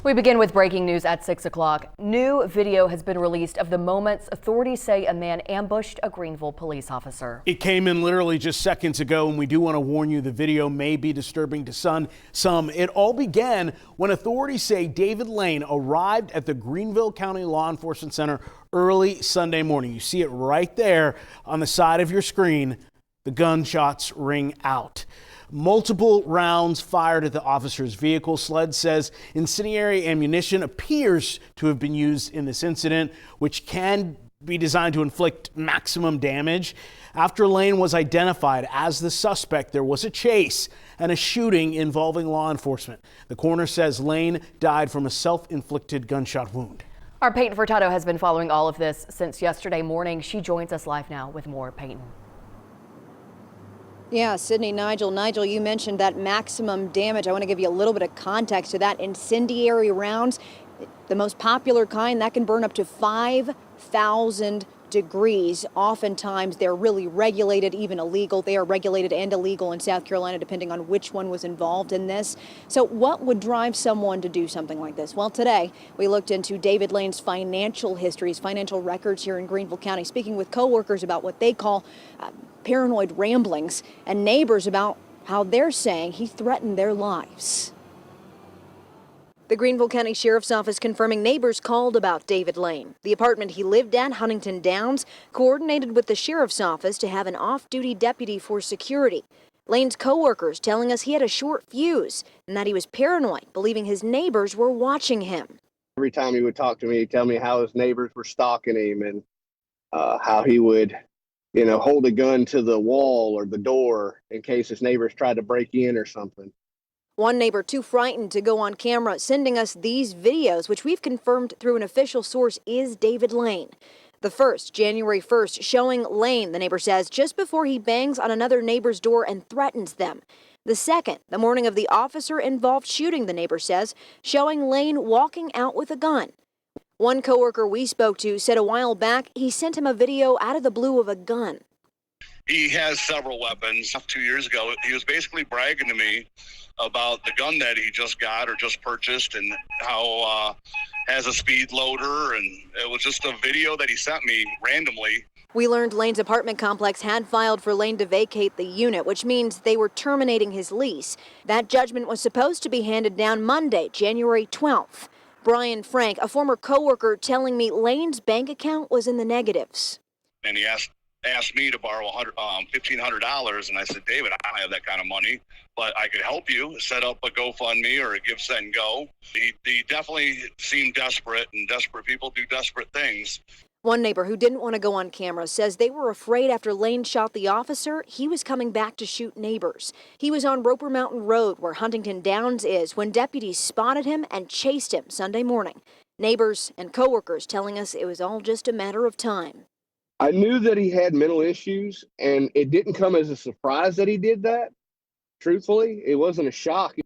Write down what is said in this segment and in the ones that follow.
We begin with breaking news at 6 o'clock. New video has been released of the moments authorities say a man ambushed a Greenville police officer. It came in literally just seconds ago, and we do want to warn you the video may be disturbing to some. It all began when authorities say David Lane arrived at the Greenville County Law Enforcement Center early Sunday morning. You see it right there on the side of your screen. The gunshots ring out. Multiple rounds fired at the officer's vehicle. SLED says incendiary ammunition appears to have been used in this incident, which can be designed to inflict maximum damage. After Lane was identified as the suspect, there was a chase and a shooting involving law enforcement. The coroner says Lane died from a self-inflicted gunshot wound. Our Peyton Furtado has been following all of this since yesterday morning. She joins us live now with more. Peyton. Yeah, Sydney, Nigel, you mentioned that maximum damage. I want to give you a little bit of context to that. Incendiary rounds, the most popular kind, that can burn up to 5,000 degrees. Oftentimes, they're really regulated, even illegal. They are regulated and illegal in South Carolina, depending on which one was involved in this. So what would drive someone to do something like this? Well, today, we looked into David Lane's financial history, his financial records here in Greenville County, speaking with coworkers about what they call paranoid ramblings, and neighbors about how they're saying he threatened their lives. The Greenville County Sheriff's Office confirming neighbors called about David Lane. The apartment he lived at, Huntington Downs, coordinated with the Sheriff's Office to have an off-duty deputy for security. Lane's coworkers telling us he had a short fuse and that he was paranoid, believing his neighbors were watching him. Every time he would talk to me, he'd tell me how his neighbors were stalking him and how he would hold a gun to the wall or the door in case his neighbors tried to break in or something. One neighbor too frightened to go on camera sending us these videos, which we've confirmed through an official source is David Lane. The first, January 1st, showing Lane, the neighbor says, just before he bangs on another neighbor's door and threatens them. The second, the morning of the officer-involved shooting, the neighbor says, showing Lane walking out with a gun. One coworker we spoke to said a while back he sent him a video out of the blue of a gun. He has several weapons. 2 years ago, he was basically bragging to me about the gun that he just got or just purchased and how has a speed loader, and it was just a video that he sent me randomly. We learned Lane's apartment complex had filed for Lane to vacate the unit, which means they were terminating his lease. That judgment was supposed to be handed down Monday, January 12th. Brian Frank, a former coworker, telling me Lane's bank account was in the negatives. And he asked me to borrow $1,500, and I said, David, I don't have that kind of money, but I could help you set up a GoFundMe or a Give, Send, Go. He definitely seemed desperate, and desperate people do desperate things. One neighbor who didn't want to go on camera says they were afraid after Lane shot the officer, he was coming back to shoot neighbors. He was on Roper Mountain Road, where Huntington Downs is, when deputies spotted him and chased him Sunday morning. Neighbors and coworkers telling us it was all just a matter of time. I knew that he had mental issues, and it didn't come as a surprise that he did that. Truthfully, it wasn't a shock.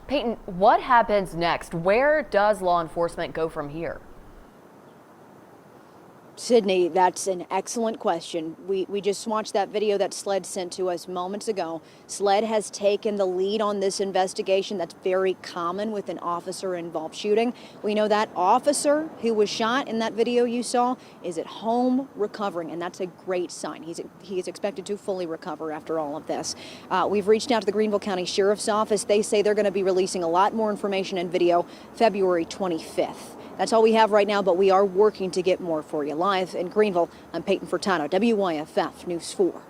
Peyton, what happens next? Where does law enforcement go from here? Sydney, that's an excellent question. We just watched that video that SLED sent to us moments ago. SLED has taken the lead on this investigation. That's very common with an officer-involved shooting. We know that officer who was shot in that video you saw is at home recovering, and that's a great sign. He is expected to fully recover after all of this. We've reached out to the Greenville County Sheriff's Office. They say they're going to be releasing a lot more information and video February 25th. That's all we have right now, but we are working to get more for you. Live in Greenville, I'm Peyton Furtado, WYFF News 4.